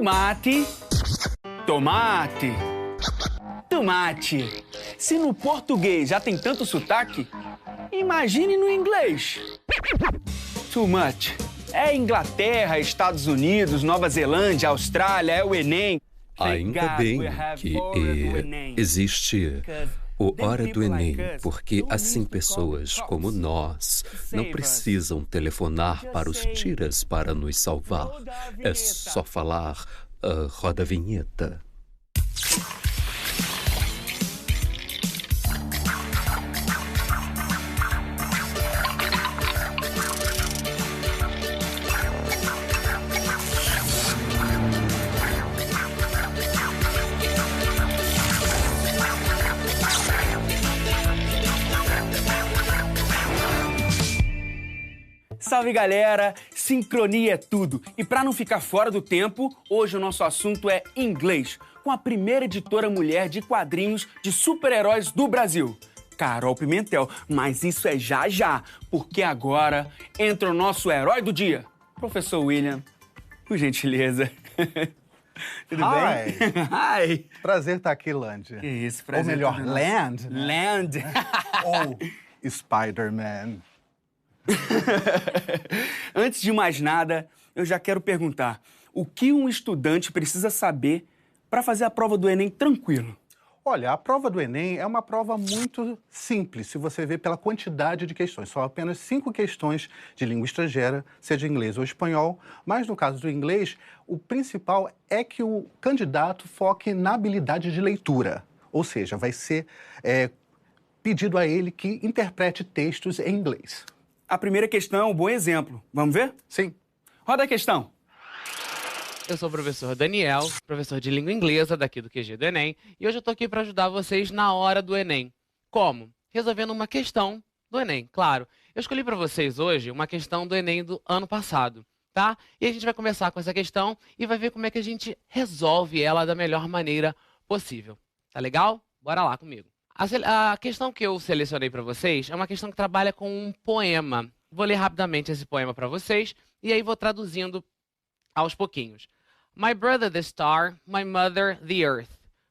Tomate, tomate, tomate. Se no português já tem tanto sotaque, imagine no inglês. Too much. É Inglaterra, Estados Unidos, Nova Zelândia, Austrália, é o Enem. Ainda bem que existe o Hora do Enem, porque assim pessoas como nós não precisam telefonar para os tiras para nos salvar. É só falar, roda a vinheta. Salve, galera! Sincronia é tudo. E para não ficar fora do tempo, hoje o nosso assunto é inglês, com a primeira editora mulher de quadrinhos de super-heróis do Brasil, Carol Pimentel. Mas isso é já já, porque agora entra o nosso herói do dia, Professor William, por gentileza. Tudo bem? Hi! Prazer estar aqui, Land. Que isso, prazer. Ou melhor, Land. Land. Ou Spider-Man. Antes de mais nada, eu já quero perguntar: o que um estudante precisa saber para fazer a prova do Enem tranquilo? Olha, a prova do Enem é uma prova muito simples, se você ver pela quantidade de questões. São apenas 5 questões de língua estrangeira, seja inglês ou espanhol. Mas no caso do inglês, o principal é que o candidato foque na habilidade de leitura. Ou seja, vai ser pedido a ele que interprete textos em inglês. A primeira questão é um bom exemplo. Vamos ver? Sim. Roda a questão. Eu sou o professor Daniel, professor de língua inglesa daqui do QG do Enem, e hoje eu tô aqui para ajudar vocês na hora do Enem. Como? Resolvendo uma questão do Enem, claro. Eu escolhi para vocês hoje uma questão do Enem do ano passado, tá? E a gente vai começar com essa questão e vai ver como é que a gente resolve ela da melhor maneira possível. Tá legal? Bora lá comigo. A questão que eu selecionei para vocês é uma questão que trabalha com um poema. Vou ler rapidamente esse poema para vocês e aí vou traduzindo aos pouquinhos. My brother the star, my mother the earth,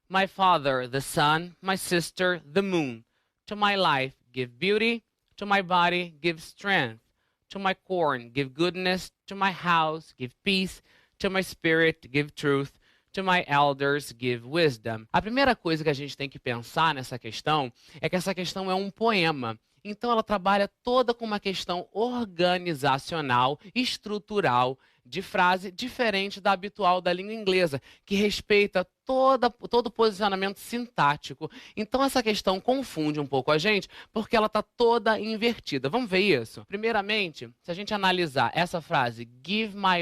my father the sun, my sister the moon. To my life give beauty, to my body give strength, to my corn give goodness, to my house give peace, to my spirit give truth. To my elders give wisdom. A primeira coisa que a gente tem que pensar nessa questão é que essa questão é um poema. Então ela trabalha toda com uma questão organizacional, estrutural, de frase diferente da habitual da língua inglesa, que respeita todo o posicionamento sintático. Então essa questão confunde um pouco a gente, porque ela está toda invertida. Vamos ver isso? Primeiramente, se a gente analisar essa frase, give my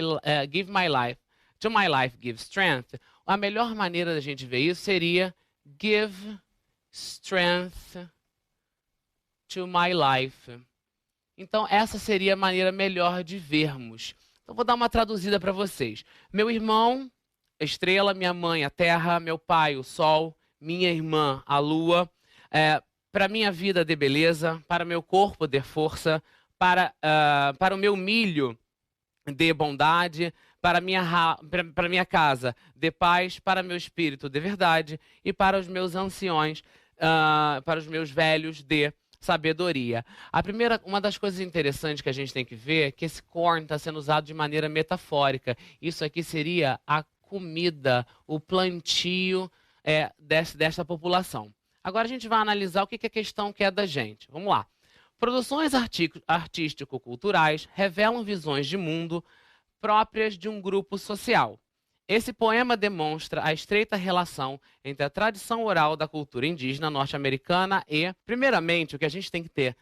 life, to my life give strength, a melhor maneira da gente ver isso seria give strength to my life. Então, essa seria a maneira melhor de vermos. Então, vou dar uma traduzida para vocês. Meu irmão, a estrela, minha mãe, a terra, meu pai, o sol, minha irmã, a lua, para minha vida dê beleza, para meu corpo dê força, para o meu milho dê bondade, para minha casa dê paz, para meu espírito dê verdade, e para os meus anciões, para os meus velhos dê sabedoria. Uma das coisas interessantes que a gente tem que ver é que esse corn está sendo usado de maneira metafórica. Isso aqui seria a comida, o plantio desta população. Agora a gente vai analisar o que a questão quer da gente. Vamos lá. Produções artístico-culturais revelam visões de mundo próprias de um grupo social. Esse poema demonstra a estreita relação entre a tradição oral da cultura indígena norte-americana e, primeiramente, o que a gente tem que ter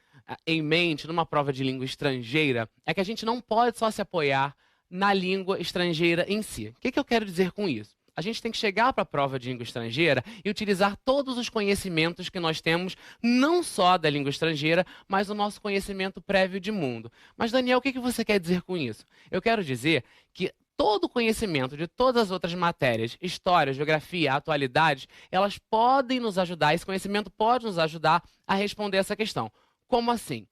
em mente numa prova de língua estrangeira é que a gente não pode só se apoiar na língua estrangeira em si. O que eu quero dizer com isso? A gente tem que chegar para a prova de língua estrangeira e utilizar todos os conhecimentos que nós temos, não só da língua estrangeira, mas o nosso conhecimento prévio de mundo. Mas, Daniel, o que você quer dizer com isso? Eu quero dizer que todo o conhecimento de todas as outras matérias, história, geografia, atualidades, elas podem nos ajudar, esse conhecimento pode nos ajudar a responder essa questão. Como assim?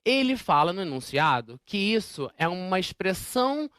Ele fala no enunciado que isso é uma expressão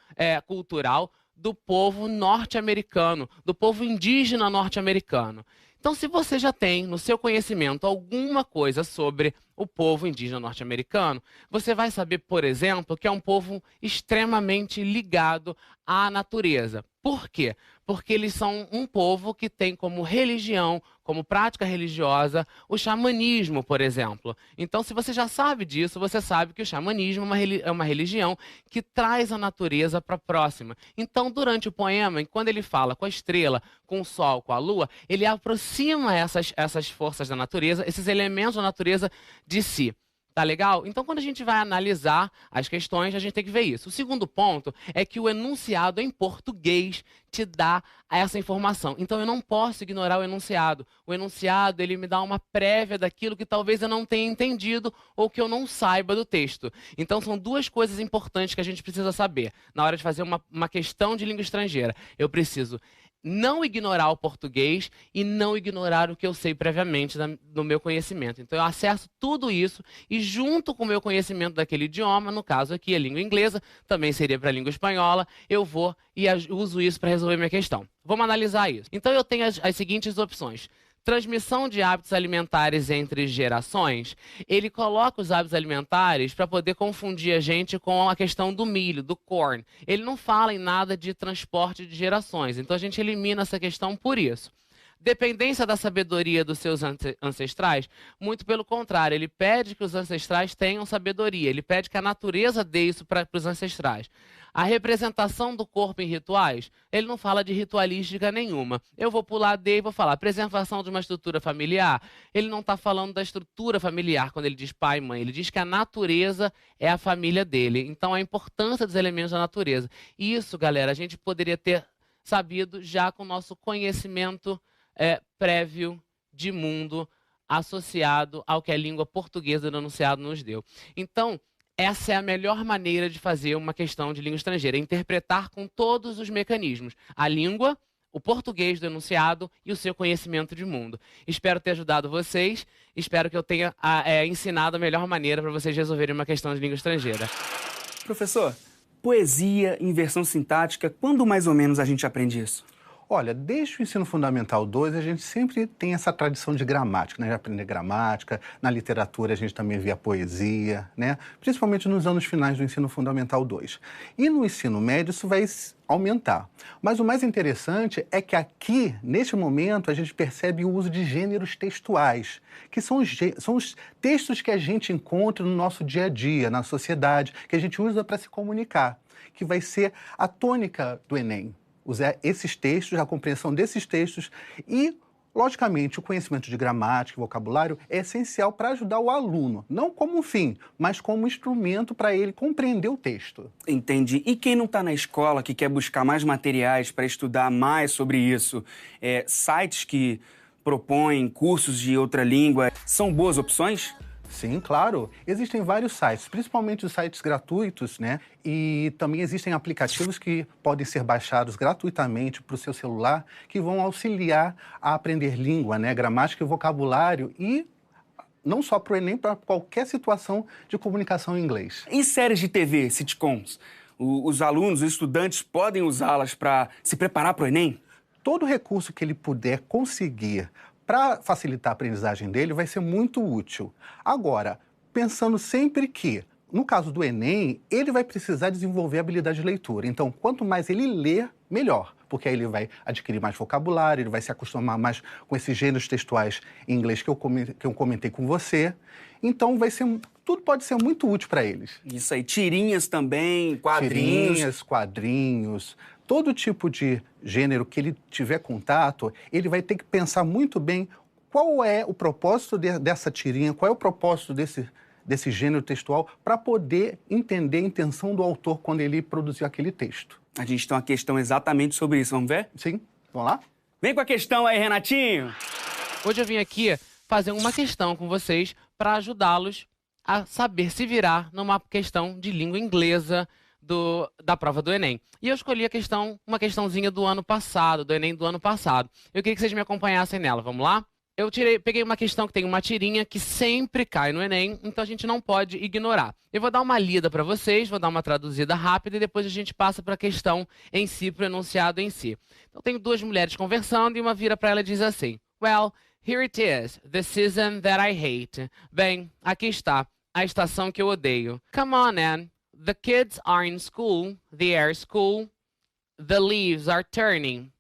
cultural do povo norte-americano, do povo indígena norte-americano. Então, se você já tem no seu conhecimento alguma coisa sobre o povo indígena norte-americano, você vai saber, por exemplo, que é um povo extremamente ligado à natureza. Por quê? Porque eles são um povo que tem como religião, como prática religiosa, o xamanismo, por exemplo. Então, se você já sabe disso, você sabe que o xamanismo é uma religião que traz a natureza para próxima. Então, durante o poema, quando ele fala com a estrela, com o sol, com a lua, ele aproxima essas forças da natureza, esses elementos da natureza de si. Tá legal? Então, quando a gente vai analisar as questões, a gente tem que ver isso. O segundo ponto é que o enunciado em português te dá essa informação. Então, eu não posso ignorar o enunciado. O enunciado, ele me dá uma prévia daquilo que talvez eu não tenha entendido ou que eu não saiba do texto. Então, são duas coisas importantes que a gente precisa saber na hora de fazer uma questão de língua estrangeira. Eu preciso não ignorar o português e não ignorar o que eu sei previamente no meu conhecimento. Então, eu acesso tudo isso e, junto com o meu conhecimento daquele idioma, no caso aqui, a língua inglesa, também seria para a língua espanhola, eu vou e uso isso para resolver minha questão. Vamos analisar isso. Então, eu tenho as seguintes opções. Transmissão de hábitos alimentares entre gerações, ele coloca os hábitos alimentares para poder confundir a gente com a questão do milho, do corn. Ele não fala em nada de transporte de gerações, então a gente elimina essa questão por isso. Dependência da sabedoria dos seus ancestrais, muito pelo contrário, ele pede que os ancestrais tenham sabedoria, ele pede que a natureza dê isso para os ancestrais. A representação do corpo em rituais, ele não fala de ritualística nenhuma. Eu vou pular D e vou falar preservação de uma estrutura familiar. Ele não está falando da estrutura familiar quando ele diz pai e mãe. Ele diz que a natureza é a família dele. Então, a importância dos elementos da natureza. Isso, galera, a gente poderia ter sabido já com o nosso conhecimento prévio de mundo associado ao que a língua portuguesa do enunciado nos deu. Então, essa é a melhor maneira de fazer uma questão de língua estrangeira, interpretar com todos os mecanismos, a língua, o português do enunciado e o seu conhecimento de mundo. Espero ter ajudado vocês, espero que eu tenha ensinado a melhor maneira para vocês resolverem uma questão de língua estrangeira. Professor, poesia, inversão sintática, quando mais ou menos a gente aprende isso? Olha, desde o ensino fundamental 2, a gente sempre tem essa tradição de gramática, né? De aprender gramática, na literatura a gente também vê a poesia, né? Principalmente nos anos finais do ensino fundamental 2. E no ensino médio isso vai aumentar. Mas o mais interessante é que aqui, neste momento, a gente percebe o uso de gêneros textuais, que são os textos que a gente encontra no nosso dia a dia, na sociedade, que a gente usa para se comunicar, que vai ser a tônica do Enem. Usar esses textos, a compreensão desses textos e, logicamente, o conhecimento de gramática e vocabulário é essencial para ajudar o aluno, não como um fim, mas como instrumento para ele compreender o texto. Entendi. E quem não está na escola, que quer buscar mais materiais para estudar mais sobre isso, sites que propõem cursos de outra língua, são boas opções? Sim, claro. Existem vários sites, principalmente os sites gratuitos, né? E também existem aplicativos que podem ser baixados gratuitamente para o seu celular, que vão auxiliar a aprender língua, né? Gramática e vocabulário e não só para o Enem, para qualquer situação de comunicação em inglês. E séries de TV, sitcoms? Os alunos, os estudantes podem usá-las para se preparar para o Enem? Todo recurso que ele puder conseguir para facilitar a aprendizagem dele, vai ser muito útil. Agora, pensando sempre que, no caso do Enem, ele vai precisar desenvolver a habilidade de leitura. Então, quanto mais ele ler, melhor. Porque aí ele vai adquirir mais vocabulário, ele vai se acostumar mais com esses gêneros textuais em inglês que eu comentei com você. Então, tudo pode ser muito útil para eles. Isso aí, tirinhas também, quadrinhos. Tirinhas, quadrinhos. Todo tipo de gênero que ele tiver contato, ele vai ter que pensar muito bem qual é o propósito dessa tirinha, qual é o propósito desse gênero textual, para poder entender a intenção do autor quando ele produziu aquele texto. A gente tem uma questão exatamente sobre isso, vamos ver? Sim, vamos lá? Vem com a questão aí, Renatinho! Hoje eu vim aqui fazer uma questão com vocês para ajudá-los a saber se virar numa questão de língua inglesa, da prova do Enem. E eu escolhi uma questãozinha do ano passado, do Enem do ano passado. Eu queria que vocês me acompanhassem nela. Vamos lá? eu peguei uma questão que tem uma tirinha que sempre cai no Enem, então a gente não pode ignorar. Eu vou dar uma lida para vocês, vou dar uma traduzida rápida e depois a gente passa para a questão em si, para o enunciado em si. Então tem duas mulheres conversando e uma vira para ela e diz assim: Well, here it is, the season that I hate. Bem, aqui está, a estação que eu odeio. Come on, Anne. The kids are in school, they are school, the leaves are turning.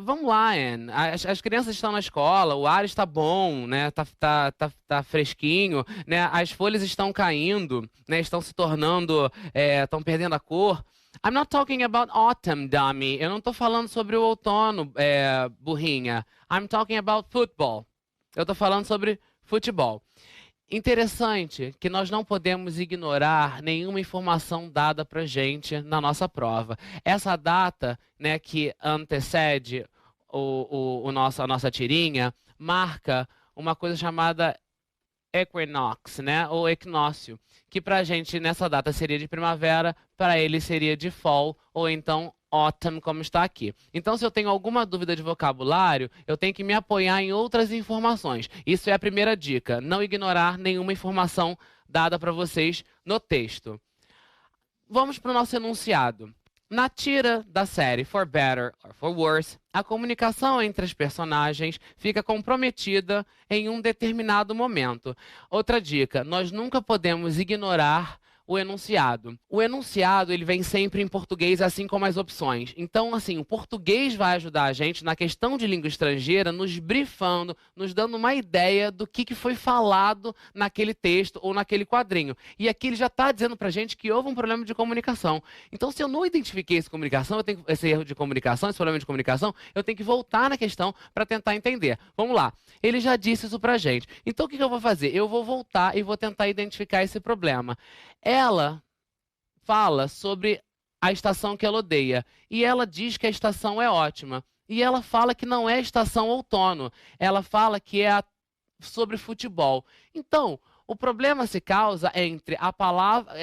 Vamos lá, Anne. As crianças estão na escola, o ar está bom, né? Tá fresquinho, né? As folhas estão caindo, né? Estão se tornando, estão perdendo a cor. I'm not talking about autumn, dummy. Eu não estou falando sobre o outono, burrinha. I'm talking about football. Eu estou falando sobre futebol. Interessante que nós não podemos ignorar nenhuma informação dada para gente na nossa prova. Essa data, né, que antecede a nossa tirinha marca uma coisa chamada equinox, né, ou equinócio, que para a gente nessa data seria de primavera, para ele seria de fall ou então autumn, como está aqui. Então, se eu tenho alguma dúvida de vocabulário, eu tenho que me apoiar em outras informações. Isso é a primeira dica, não ignorar nenhuma informação dada para vocês no texto. Vamos para o nosso enunciado. Na tira da série For Better or For Worse, a comunicação entre as personagens fica comprometida em um determinado momento. Outra dica, nós nunca podemos ignorar o enunciado. O enunciado, ele vem sempre em português, assim como as opções. Então, assim, o português vai ajudar a gente na questão de língua estrangeira, nos brifando, nos dando uma ideia do que foi falado naquele texto ou naquele quadrinho. E aqui ele já está dizendo pra gente que houve um problema de comunicação. Então, se eu não identifiquei esse erro de comunicação, esse problema de comunicação, eu tenho que voltar na questão para tentar entender. Vamos lá. Ele já disse isso pra gente. Então, o que eu vou fazer? Eu vou voltar e vou tentar identificar esse problema. Ela fala sobre a estação que ela odeia. E ela diz que a estação é ótima. E ela fala que não é a estação outono. Ela fala que é sobre futebol. Então, o problema se causa entre a palavra...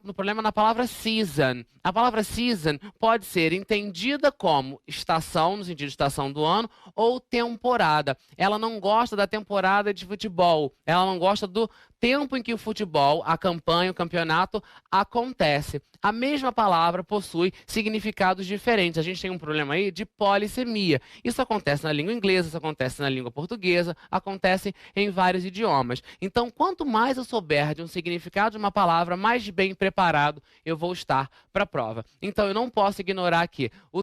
no problema na palavra season. A palavra season pode ser entendida como estação, no sentido de estação do ano, ou temporada. Ela não gosta da temporada de futebol. Ela não gosta do tempo em que o futebol, a campanha, o campeonato acontece. A mesma palavra possui significados diferentes. A gente tem um problema aí de polissemia. Isso acontece na língua inglesa, isso acontece na língua portuguesa, acontece em vários idiomas. Então, quanto mais eu souber de um significado de uma palavra, mais bem preparado eu vou estar para a prova. Então, eu não posso ignorar aqui